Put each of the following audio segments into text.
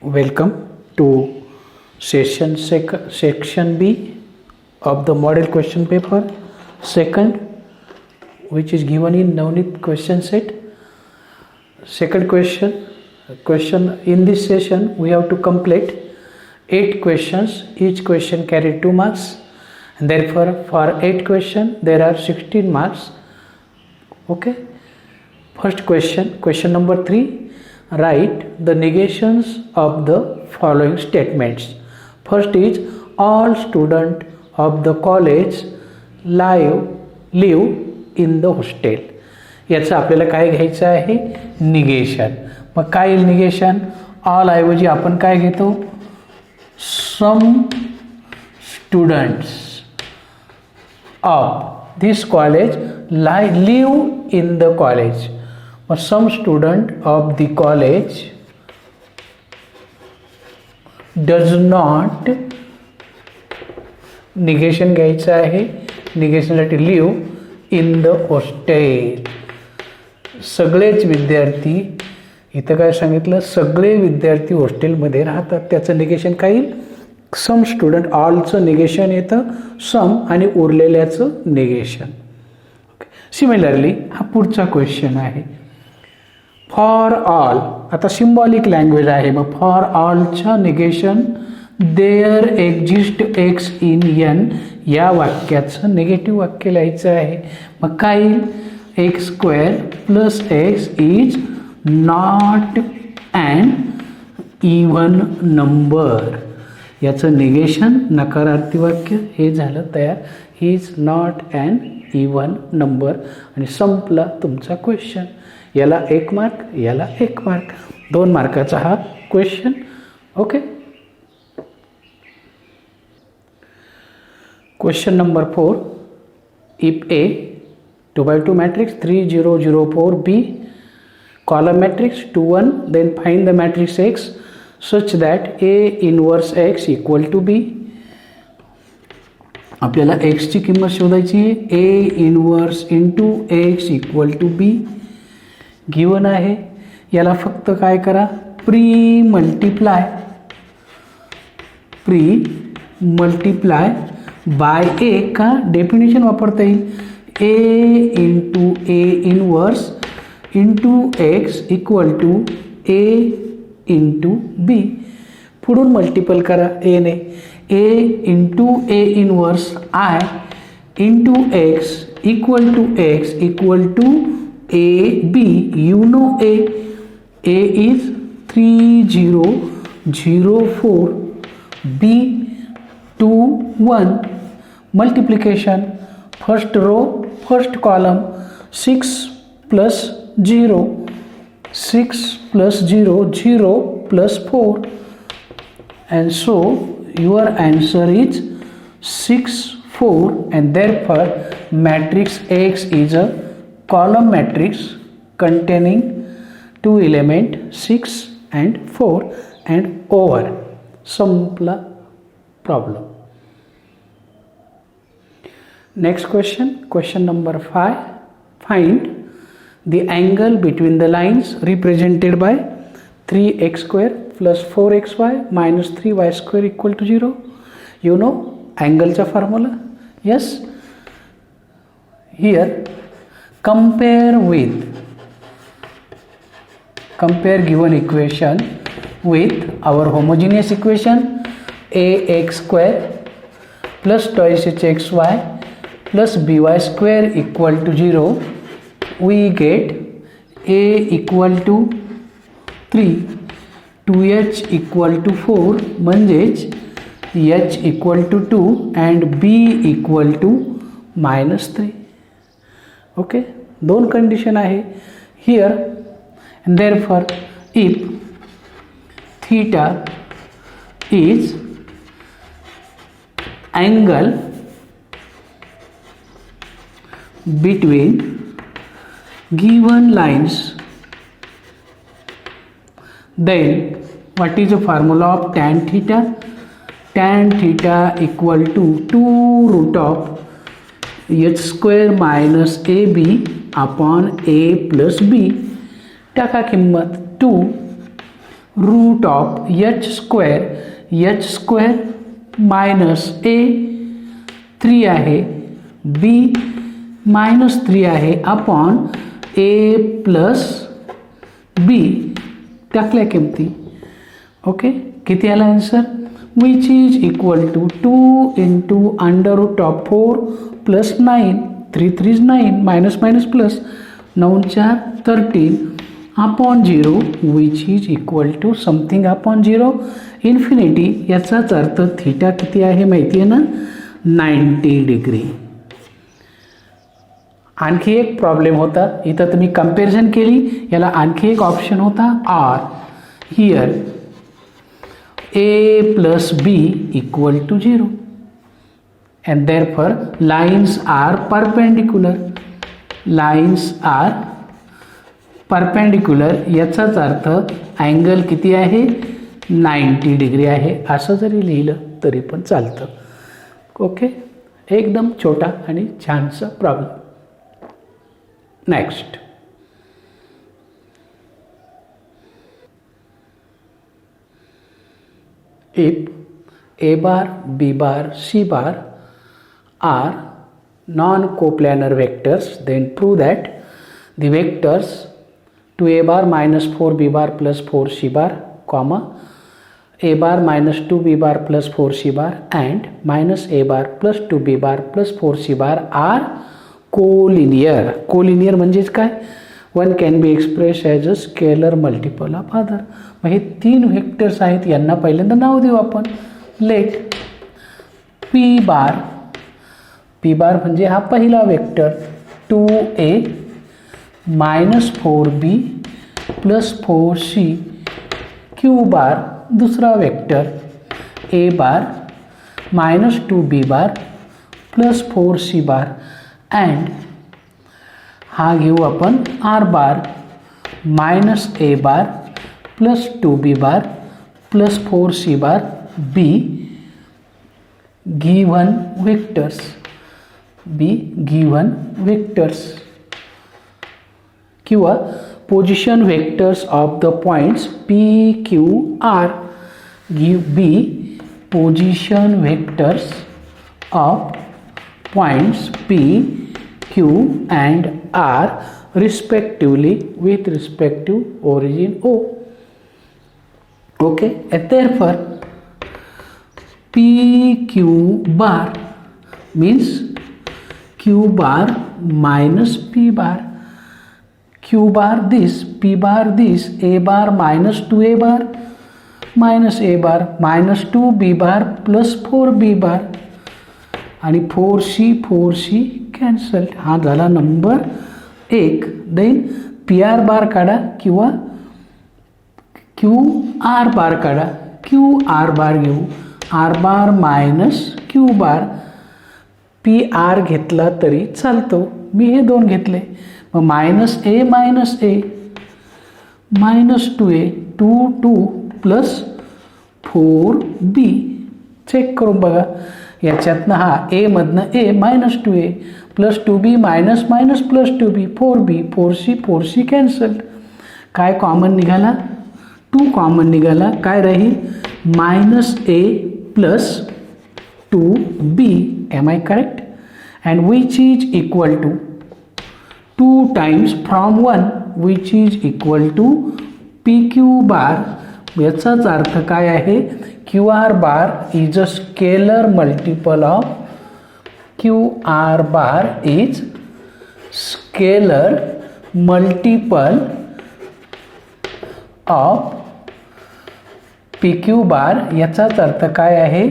Welcome to section B of the model question paper second, which is given in Navneet question set. Second question in this session we have to complete 8 questions. Each question carry 2 marks, and therefore for 8 questions there are 16 marks. Okay. First question number 3. Write the negations of the following statements. First is all students of the college live in the hostel. याचं आपल्याला काय घ्यायचं आहे? Negation. मग काय येईल negation? All ऐवजी आपण काय घेतो? Some students of this college live in the college. But some student of the college does not, negation घ्यायचं आहे. निगेशनसाठी लिव्ह इन द हॉस्टेल. सगळेच विद्यार्थी, इथं काय सांगितलं? सगळे विद्यार्थी हॉस्टेलमध्ये राहतात. त्याचं निगेशन काय येईल? सम स्टुडंट. ऑलचं निगेशन येतं, सम आणि उरलेल्याचं निगेशन. सिमिलरली हा पुढचा क्वेश्चन आहे. फॉर ऑल, आता सिम्बॉलिक लँग्वेज आहे. मग फॉर ऑलच्या negation there exist x in n या वाक्याचं निगेटिव्ह वाक्य लिहायचं आहे. मग काय येईल? X square plus x is not an even number. याचं निगेशन नकारार्थी वाक्य हे झालं तयार. Is not an even number. आणि संपला तुमचा क्वेश्चन. याला 1 मार्क, याला 1 मार्क. 2 मार्काचा हा question. Okay. Question number 4. If A 2x2 matrix 3 0 0 4 B column matrix 2 1, then find the matrix X such that A inverse X equal to B. आपल्याला X ची किंमत शोधायची आहे. A inverse into X equal to B given आहे. याला फक्त काय करा? Pre multiply by a. का डेफिनेशन वापरता येईल? A into a inverse into x equal to a into b. पुढून मल्टिपल करा ए ने. A into a inverse I into x equal to A B. You know A is 3004, B 21. Multiplication, first row first column 6 plus 0 0 plus 4, and so your answer is 6 4, and therefore matrix X is a column matrix containing 2 elements 6 and 4 and over. Simple problem. Next question number 5. Find the angle between the lines represented by 3x square plus 4xy minus 3y square equal to 0. You know angle चा formula? Yes. Here compare given equation with our homogeneous equation. ax square plus twice hxy plus by square equal to 0. We get a equal to 3, 2h equal to 4 म्हणजेच h equal to 2 and b equal to -3. Okay. 2 condition आहे here. and therefore if theta is angle between given lines, then what is the formula of tan theta? Tan theta equal to 2 root of h square minus ab upon a plus b. टाका किंमत 2 root of h square minus a 3 आहे बी minus 3 आहे upon ए plus बी टाकल्या किमती. Okay, किती आला answer? Which is equal to 2 into under root of 4 plus 9 3 3 9 minus minus plus 9 4 13 upon 0 which is equal to something upon 0 infinity. याचाच अर्थ theta किती आहे माहिती आहे ना? 90 डिग्री. आणखी एक प्रॉब्लेम होता, इथं तुम्ही कंपॅरिझन केली, याला आणखी एक ऑप्शन होता R. Here a plus b equal to 0 and therefore lines are perpendicular. याचाच अर्थ अँगल किती आहे? 90 डिग्री आहे. असं जरी लिहिलं तरी पण चालतं. ओके, एकदम छोटा आणि छानसा problem. Next, if a bar, b bar, c bar are non-coplanar vectors, then prove that the vectors 2a bar minus 4b bar plus 4c bar, comma a bar minus 2b bar plus 4c bar and minus a bar plus 2b bar plus 4c bar are collinear. Collinear म्हणजेच काय? One can be express as a scalar multiple of other. मग हे 3 vectors आहेत, यांना पहिल्यांदा नाव देऊ आपण. Late P बार म्हणजे हा पहिला vector 2a minus 4b plus 4c q bar दुसरा vector a bar minus 2b bar plus 4c bar and हा घेऊ आपण r bar minus a bar plus 2b bar plus 4c bar b given vectors किंवा position vectors of the points p q r. Give b position vectors of points p Q and R respectively with respect to origin O. Okay, and therefore PQ bar means Q bar minus P bar. Q bar this, P bar this, A bar minus 2A bar minus A bar minus 2B bar plus 4B bar आणि 4C cancel. हा झाला number 1. Then P R bar काढा किंवा Q R bar काढा. Q R bar घेऊ, r bar minus q bar. P r घेतला तरी चालतो, मी हे 2 घेतले. मग मायनस ए minus 2a 2 plus 4b. Check करून बघा, याच्यातनं हा ए मधनं a minus 2a plus 2b minus minus plus 2b 4b 4c cancel. काय कॉमन निघाला? 2 कॉमन निघाला. काय राहील? Minus a plus 2b. Am I correct? And which is equal to 2 times from 1 which is equal to P Q bar. याचाच अर्थ काय आहे? Q R bar is a scalar multiple of QR bar is scalar multiple of PQ bar. याचाच अर्थ काय आहे?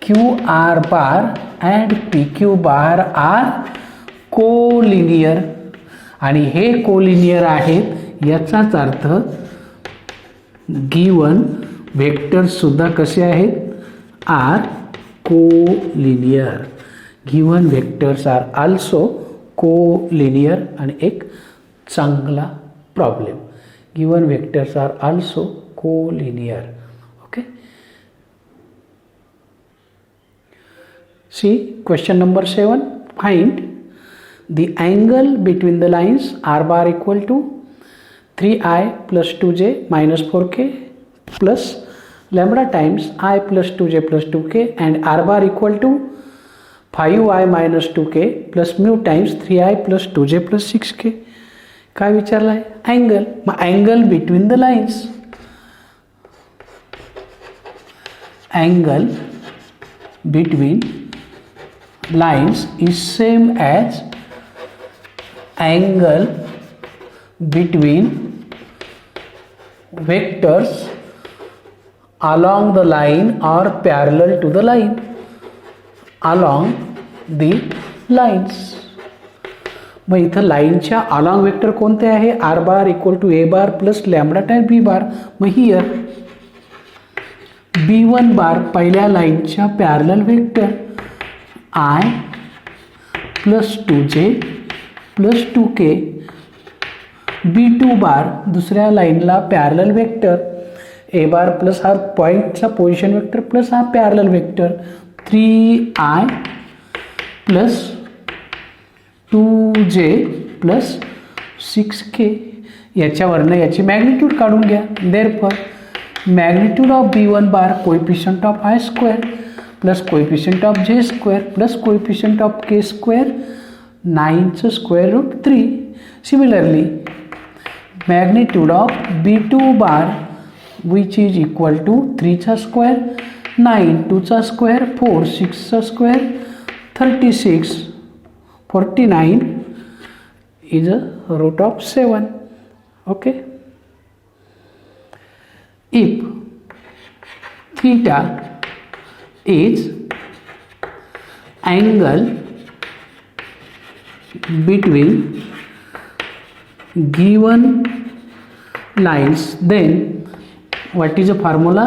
QR bar and PQ bar are collinear आणि हे कोलिनियर आहेत. याचाच अर्थ गिवन वेक्टर्स सुद्धा कसे आहेत? Are collinear. Given vectors are also collinear. आणि एक चांगला problem, given vectors are also collinear. Okay, see question number 7. Find the angle between the lines r bar equal to 3i plus 2j minus 4k plus lambda times I plus 2j plus 2k and r bar equal to 5i minus 2k plus mu times 3i plus 2j plus 6k. काय विचारलं आहे? Angle. मग angle between the lines, angle between lines is same as angle between vectors along the line or parallel to the line, along the lines. मग इथं लाईनच्या along vector कोणते आहे? R bar equal to A bar plus lambda time B bar. मग here B1 bar पहिल्या लाईनच्या parallel vector I plus 2j plus 2k, B2 bar दुसऱ्या लाईनला parallel vector A bar plus हा पॉईंटचा पोझिशन वेक्टर प्लस हा parallel vector 3i plus 2j plus 6k. याच्यावरनं याची मॅग्निट्यूड काढून घ्या. Therefore magnitude of B1 bar coefficient of I square plus coefficient of j square plus coefficient of k square 9चं square root 3. Similarly magnitude of B2 bar which is equal to 3चा square 9, 2चा square 4, 6चा square 36, 49 is a root of 7. Okay. If theta is angle between given lines, then what is the formula?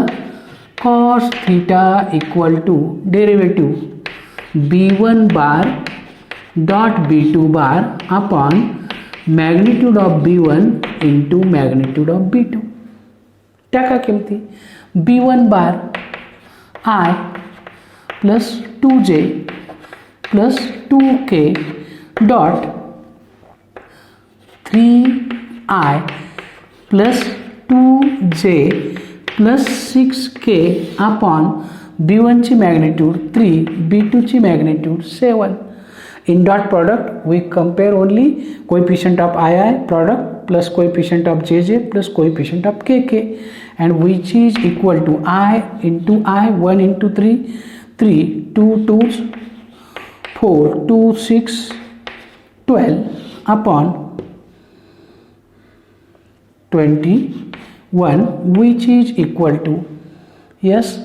Cos theta equal to derivative B1 bar dot B2 bar upon magnitude of B1 into magnitude of B2. टाका किमती. B1 bar I plus 2j plus 2k dot 3i plus 2j plus 6k upon B1 ची magnitude 3, B2 ची magnitude 7. In dot product we compare only coefficient of II product plus coefficient of JJ plus coefficient of KK, and which is equal to I into I, 1 into 3, 3, 2 2s, 4, 2 6, 12 upon 21, which is equal to, yes,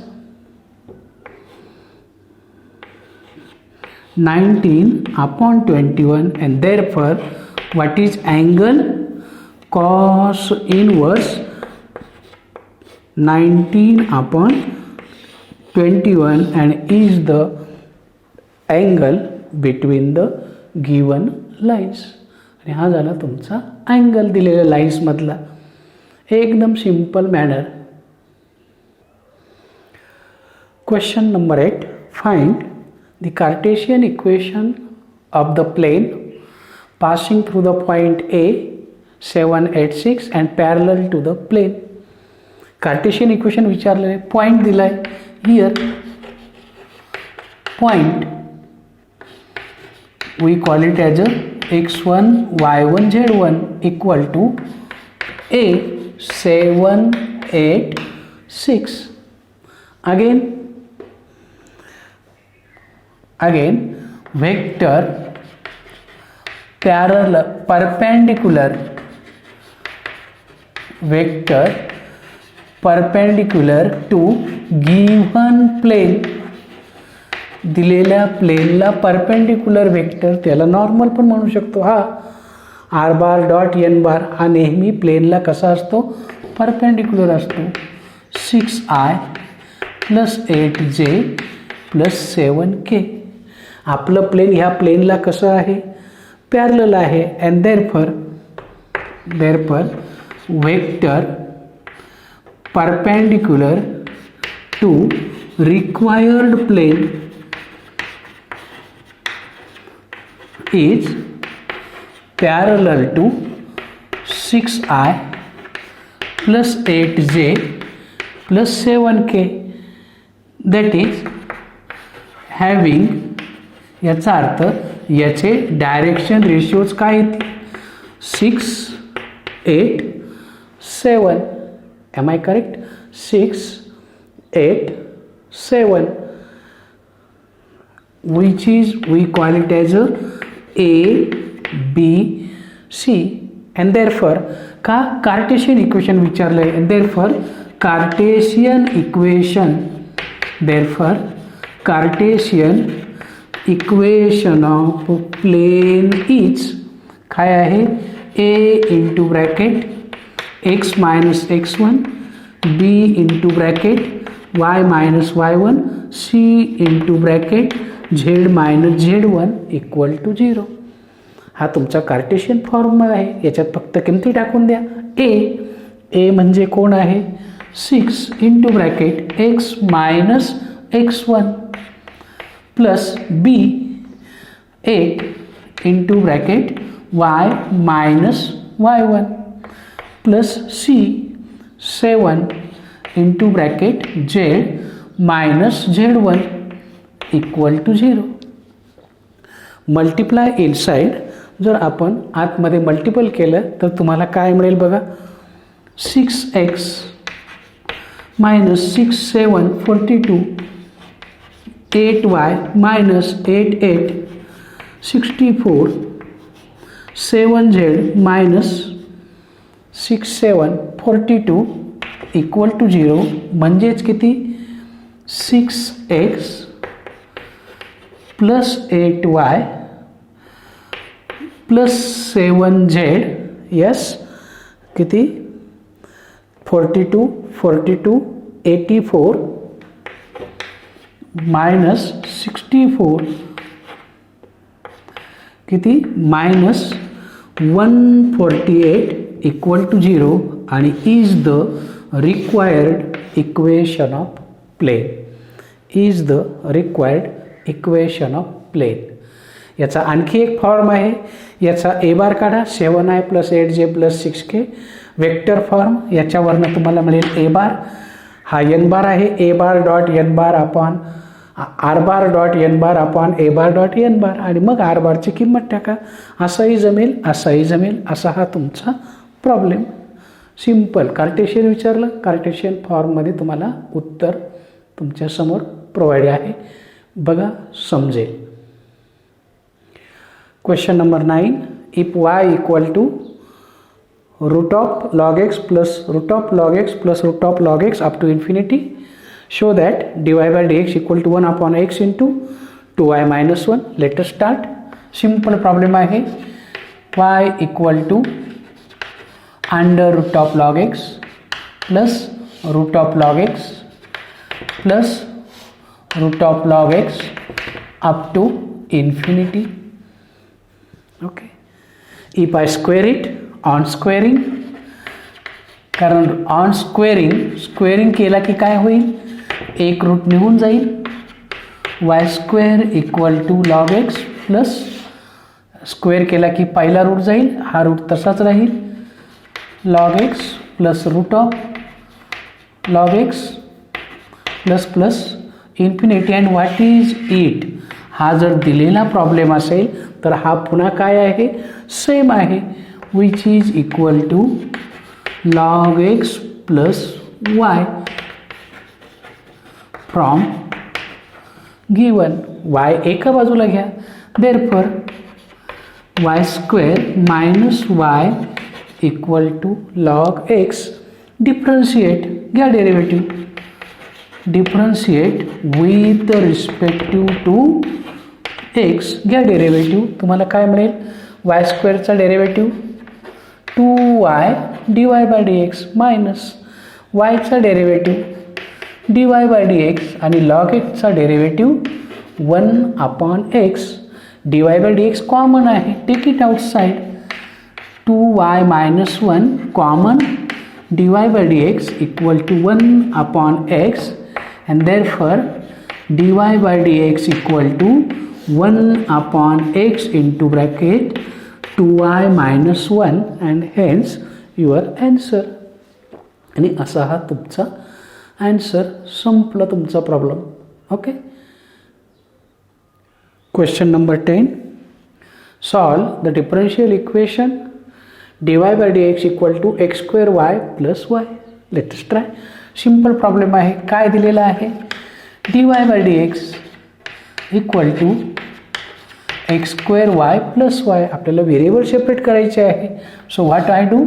19 upon 21, and therefore what is angle? Cos inverse 19 upon 21 and is the angle between the given lines. आणि हा झाला तुमचा angle दिलेल्या lines मधला एकदम simple manner. Question number 8. Find the Cartesian equation of the plane passing through the point A 7 8 6 and parallel to the plane. Cartesian equation विचारले, point दिलाय. Here point we call it as a x1 y1 z1 equal to A 7 8 6. Again vector parallel perpendicular to given plane. दिलेल्या प्लेनला perpendicular vector, त्याला normal पण म्हणू शकतो. हा R bar dot n बार हा नेहमी प्लेनला कसा असतो? परपेंडिक्युलर असतो. 6i plus 8j plus 7k. आपलं प्लेन ह्या प्लेनला कसं आहे? पॅरलल आहे. And therefore vector perpendicular to required plane is parallel to 6i plus 8j plus 7k that is having, याचा अर्थ याचे डायरेक्शन रेशिओज काय येतील 6, 8, 7. Am I correct? 6, 8, 7, which is we call it as A, B, C, and therefore का Cartesian equation विचारलं आहे, and therefore Cartesian equation of plane is काय आहे A into bracket x minus x1, B into bracket y minus y1, C into bracket z minus z1 equal to 0. हा तुमचा Cartesian formula आहे. याच्यात फक्त किमती टाकून द्या. ए म्हणजे कोण आहे 6 into bracket x minus x1 plus B 8 into bracket y minus y1 plus C 7 into bracket z minus z1 equal to 0. Multiply inside जर आपण आतमध्ये मल्टिपल केलं तर तुम्हाला काय मिळेल बघा 6x minus 6, 7, 42, 8y minus 8, 8, 64, 7z minus 6, 7, 42 equal to 0. म्हणजेच किती 6x plus 8y plus 7z yes किती 42, 84 मायनस 64 किती मायनस 148 इक्वल टू 0 आणि is the required equation of plane. याचा आणखी एक फॉर्म आहे. याचा ए बार काढा 7i plus 8j plus 6k vector form. याच्यावरनं तुम्हाला मिळेल ए बार. हा एन बार आहे. A bar dot n bar upon r bar dot n bar upon a bar dot n bar आणि मग आर बारची किंमत टाका. असाही जमेल असा हा तुमचा प्रॉब्लेम. सिम्पल. कार्टेशियन विचारलं, कार्टेशियन फॉर्ममध्ये तुम्हाला उत्तर तुमच्यासमोर प्रोव्हाइड आहे. बघा समजेल. Question number 9. If y equal to root of log x plus root of log x plus root of log x up to infinity show that dy by dx equal to 1 upon x into 2y minus 1. Let us start. Simple problem आहे. y equal to under root of log x plus root of log x plus root of log x up to infinity. Okay. If I square it on squaring, कारण on squaring केला की काय होईल एक root निघून जाईल. Y square equal to log x plus square केला की पहिला रूट जाईल, हा रूट तसाच राहील. Log x plus root of log x plus plus infinity. And what is it. हा जर दिलेला प्रॉब्लेम असेल तर हा पुन्हा काय आहे सेम आहे. Which is equal to log x plus y from given. Y एका बाजूला घ्या. Therefore y square minus y equal to log x. Differentiate घ्या derivative. Differentiate with respective to x घ्या डेरिव्हेटिव्ह. तुम्हाला काय मिळेल वाय स्क्वेअरचा derivative 2y dy by dx minus वायचा डेरिव्हेटिव्ह dy बाय dx आणि लॉग एक्सचा derivative 1 upon x. dy by dx common आहे. Take it outside. 2y minus 1 common dy by dx equal to 1 upon x and therefore dy by dx equal to 1 upon x into bracket 2y minus 1 and hence your answer. आणि असा हा तुमचा answer, संपला तुमचा प्रॉब्लेम. Okay. Question number 10. Solve the differential equation dy by dx equal to x square y plus y. Let's try. Simple problem आहे. काय दिलेला आहे? dy by dx equal to x square y plus y. आपल्याला variable separate करायचे आहे. So what I do?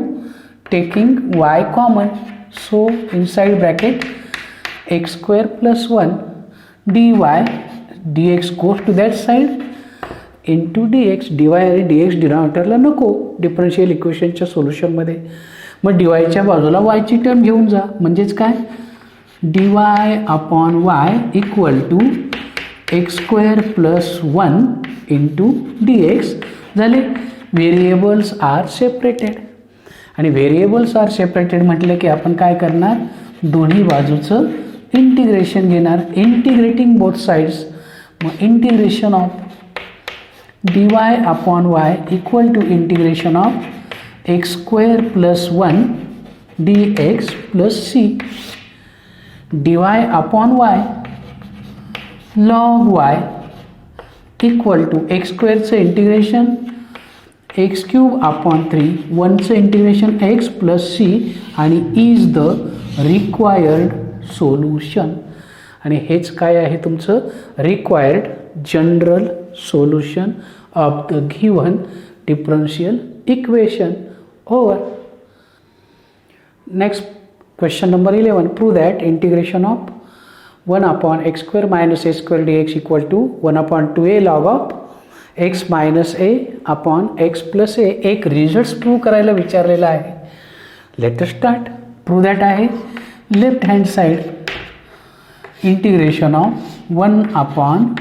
Taking y common. So inside bracket x square plus 1 dy dx goes to that side into dx. dy आणि dx डिनॉमिनेटरला नको differential इक्वेशनच्या सोल्युशनमध्ये. मग डीवायच्या बाजूला वायची term घेऊन जा. म्हणजेच काय? dy upon y equal to x square plus 1 into dx झाले. Variables are separated. आणि व्हेरिएबल्स आर सेपरेटेड म्हटलं की आपण काय करणार? दोन्ही बाजूचं इंटिग्रेशन घेणार. Integrating both sides. मग integration of dy upon y equal to integration of x square plus 1 dx plus c. dy upon y log y equal to x स्क्वेअरचं इंटिग्रेशन एक्स क्यूब अपॉन 3 1चं integration x plus C आणि is the required solution. आणि हेच काय आहे तुमचं required general solution of the given differential equation. Over. Next question number 11. Prove that integration of 1 upon x square minus a square dx equal to 1 upon 2a log of x minus A upon x plus a. एक result prove करायला विचारलेला आहे. Let us start. Prove that आहे left hand side integration of 1 upon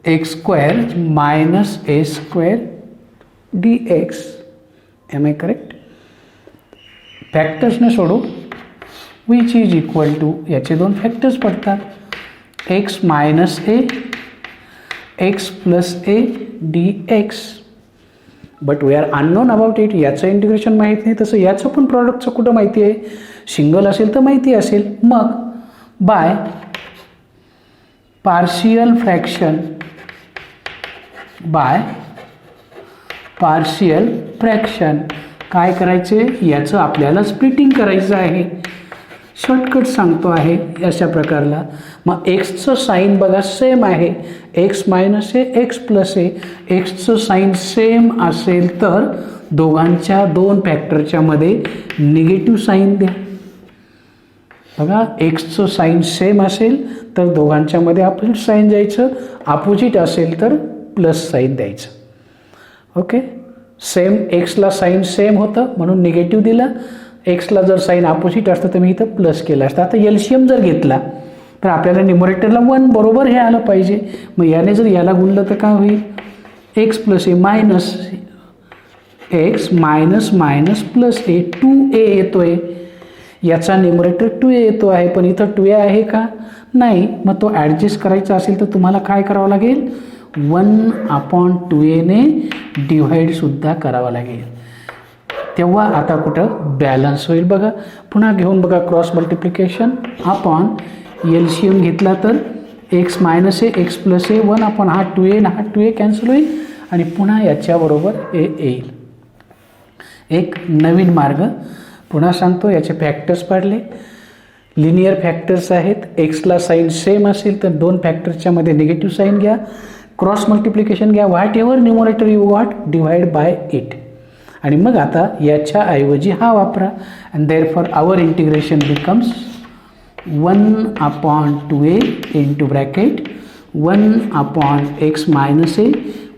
x square minus a square dx. Am I correct? फॅक्टर्सने सोडू. Which is equal to याचे दोन factors पडतात x minus a x plus A dx. But we are unknown about it. याचं integration माहीत नाही. तसं याचं पण प्रॉडक्टचं कुठं माहिती आहे? सिंगल असेल तर माहिती असेल. मग बाय पार्शियल फ्रॅक्शन काय करायचे? याचं आपल्याला स्प्लिटिंग करायचं आहे. शॉर्टकट सांगतो आहे अशा प्रकारला. मग एक्सचं साईन बघा सेम आहे. X minus a x plus A. एक्सचं sine same असेल तर दोघांच्या दोन फॅक्टरच्या मध्ये निगेटिव्ह साईन द्या. बघा एक्सचं साईन सेम असेल तर दोघांच्या मध्ये अपोजिट साईन द्यायचं. अपोजिट असेल तर प्लस साईन द्यायचं. ओके. सेम एक्सला साईन सेम होतं म्हणून निगेटिव्ह दिला. एक्सला जर साईन अपोजिट असतं तर मी इथं प्लस केलं असतं. आता एलसीएम जर घेतला तर आपल्याला न्यूमरेटरला 1 बरोबर हे आलं पाहिजे. मग याने जर याला गुणलं तर काय होईल? X plus a minus x minus minus plus a 2a येतोय. याचा न्यूमरेटर 2a येतो आहे. पण इथं 2a आहे का? नाही. मग तो ॲडजस्ट करायचा असेल तर तुम्हाला काय करावं लागेल? 1 अपॉन 2a ने डिव्हाइडसुद्धा करावं लागेल. तेव्हा आता कुठं बॅलन्स होईल. बघा पुन्हा घेऊन बघा क्रॉस मल्टिप्लिकेशन अपॉन एलसीएम घेतला तर x minus a x plus A 1 upon हा 2a हा 2a कॅन्सल होईल आणि पुन्हा याच्याबरोबर ए येईल. एक नवीन मार्ग पुन्हा सांगतो. याचे फॅक्टर्स पाडले. लिनियर फॅक्टर्स आहेत. एक्सला साईन सेम असेल तर दोन फॅक्टर्सच्या मध्ये निगेटिव्ह साईन घ्या. क्रॉस मल्टिप्लिकेशन घ्या. Whatever numerator you want divide by it. आणि मग आता याच्या ऐवजी हा वापरा. And therefore our integration becomes 1 upon 2a into bracket 1 upon x minus A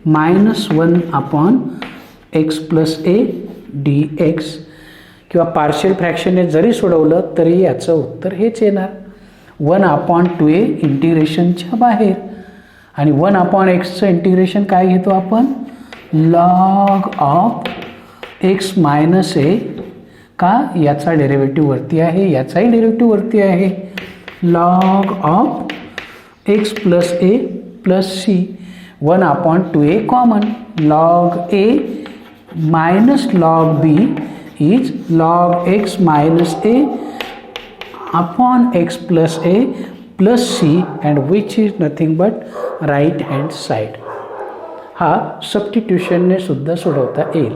minus 1 upon x plus A dx. किंवा पार्शियल फ्रॅक्शनने जरी सोडवलं तरी याचं उत्तर हेच येणार. 1 अपॉन 2a इंटिग्रेशनच्या बाहेर. आणि 1 अपॉन एक्सचं इंटिग्रेशन काय घेतो आपण? Log of x minus A. का? याचा डेरिव्हेटिव्ह वरती आहे. याचाही डेरिव्हेटिव्ह वरती आहे. Log of x plus A plus C. 1 upon 2a common. Log A minus log B is log x minus A upon x plus A plus C and which is nothing but right hand side. हा सबस्टिट्यूशनने सुद्धा सोडवता येईल.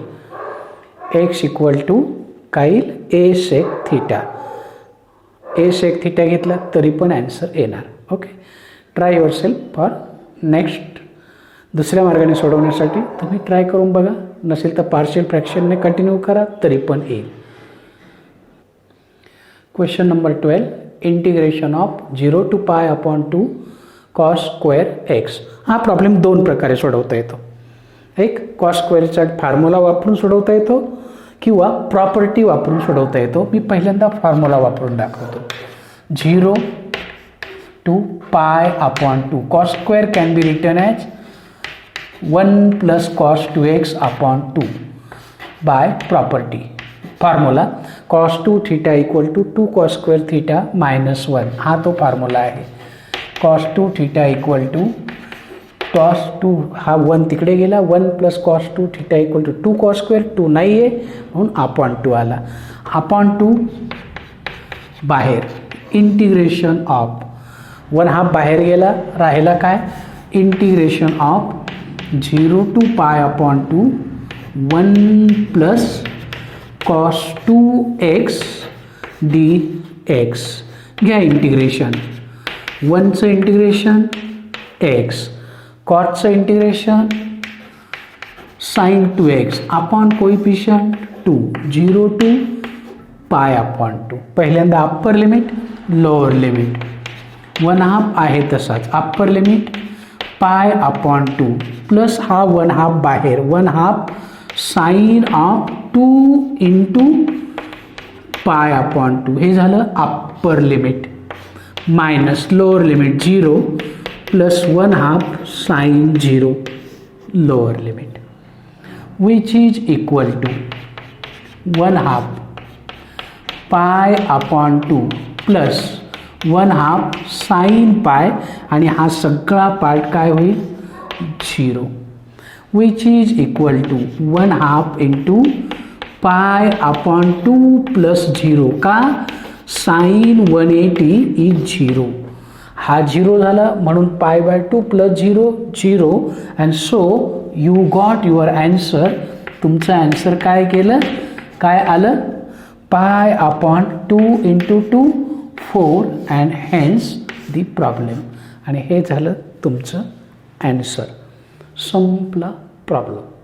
X equal to काय येईल ए sec theta. ए sec theta घेतला तरी पण ॲन्सर येणार. Okay, try your self for next. दुसऱ्या मार्गाने सोडवण्यासाठी तुम्ही ट्राय करून बघा. नसेल तर पार्शियल फ्रॅक्शनने कंटिन्यू करा तरी पण येईल. Question number 12. Integration of 0 to pi upon 2 cos square x. हा प्रॉब्लेम दोन प्रकारे सोडवता येतो. एक कॉस स्क्वेअरचा फॉर्म्युला वापरून सोडवता येतो किंवा प्रॉपर्टी वापरून सोडवता येतो. मी पहिल्यांदा फॉर्म्युला वापरून दाखवतो. 0 to pi upon 2 cos square can be written as 1 plus cos 2x upon 2 by property. Formula cos 2 theta equal to 2 cos square theta minus 1. हा तो फॉर्म्युला आहे. Cos 2 theta equal to cos 2 हा 1 तिकडे गेला. 1 plus cos 2 theta equal to 2 cos square. 2 नाही आहे म्हणून upon 2 आला. अपॉन 2 बाहेर इंटिग्रेशन ऑफ 1 हा बाहेर गेला. राहिला काय integration of 0 to pi upon 2 1 plus cos 2x dx. घ्या इंटिग्रेशन. 1चं इंटिग्रेशन x, कॉटचं integration sine 2x upon coefficient 2. 0 to pi upon 2. पहिल्यांदा अप्पर लिमिट लोअर लिमिट 1/2 आहे तसाच. Upper limit pi upon 2 plus हा 1/2 बाहेर 1/2 sine of 2 into pi upon 2. हे झालं upper limit minus lower limit 0 plus 1/2 sine 0 lower limit which is equal to 1/2 pi upon 2 plus 1/2 sign पाय आणि हा सगळा पार्ट काय होईल 0 which is equal to 1/2 into pi upon 2 plus 0. का sign 180 is 0. हा 0 झाला म्हणून pi by 2 plus 0 0 and so you got your answer. तुमचं ॲन्सर काय केलं काय आलं pi upon 2 into 2 4 and hence the problem. आणि हे झालं तुमचं ॲन्सर. संपला प्रॉब्लेम.